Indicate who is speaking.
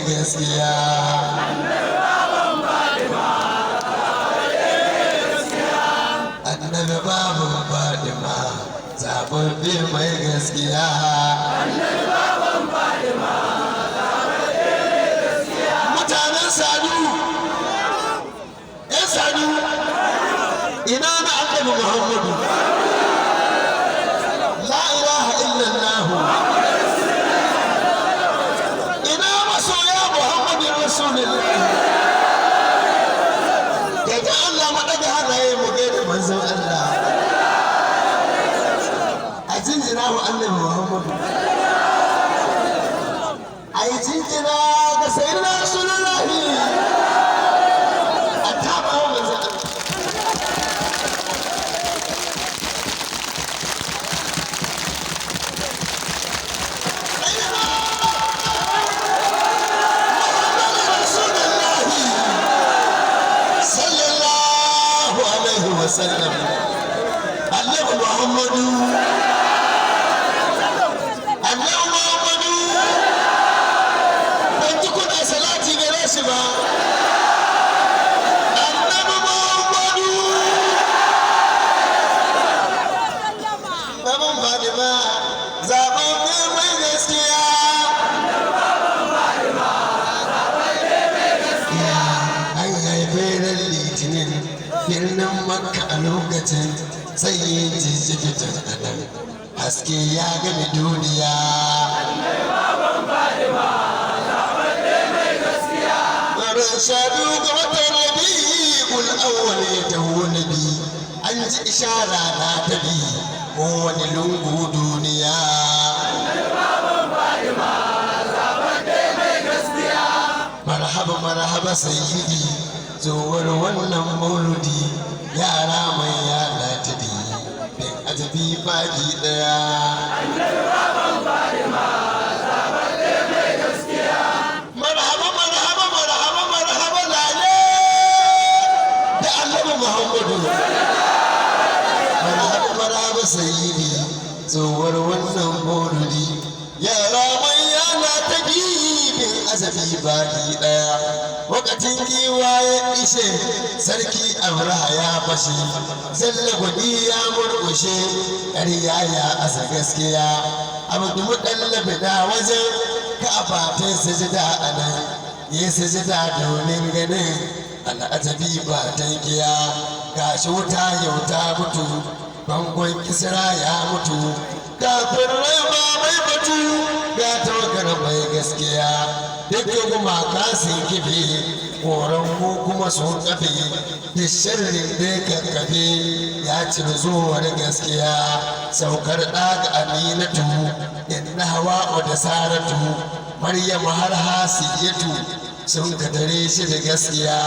Speaker 1: gaskiya. Annabi baban Fatima zababbe mai gaskiya. Mutanen Sadu, ‘yan Sadu, ina na Annabi Muhammadu. La ilaha illallah. Ina masoya Muhammadu Rasulullah. Daga Allah maɗaga hannaye mu gaida manzon Allah. A jinjina wa Annabi Muhammadu. A yi jinjina ga sayyidina Rasulullahi. A taɓa wa manzon Allah. وسلم النبي محمد بنت كنا صلاتي براسبا النبي محمد بابا فاطمة زمان من gaskiya an haife ran litinin birnin Makka a lokacin sai yi jijibitin adam haske ya gami duniya. Ran shaɗu ga watan Rabi'ul Awwal ya taho nabi an ji ishara na tabi kowane lungu duniya. Marhaba marhaba sayyidi zuwar wannan mauludi yara mai yana tabi bin ajabi baki daya. Marhaba marhaba marhaba marhaba lale da Annabi Muhammadu. Marhaba marhaba sayyidi zuwar wannan mauludi yara mai yana tabi bin ajabi baki daya. Wakacin giwa ya ishe sarki Abraha ya fashe zalla gwadi ya murkushe ƙarya ya asa gaskiya abdu muɗallabi da wajen ka'aba ta sajida a nan ya sajida domin ganin al'ajabi ba tankiya gashi wuta yau ta mutu bangon kisra ya mutu kafin rai ba mai batu ga tawagar mai gaskiya duk gumaka sun kife koran mu kuma sun kafe da sharrin da kakkafe ya ci zuwar gaskiya saukar ɗaga aminatu inna hawa'u da saratu maryamu har hasiyatu sun kadare shi da gaskiya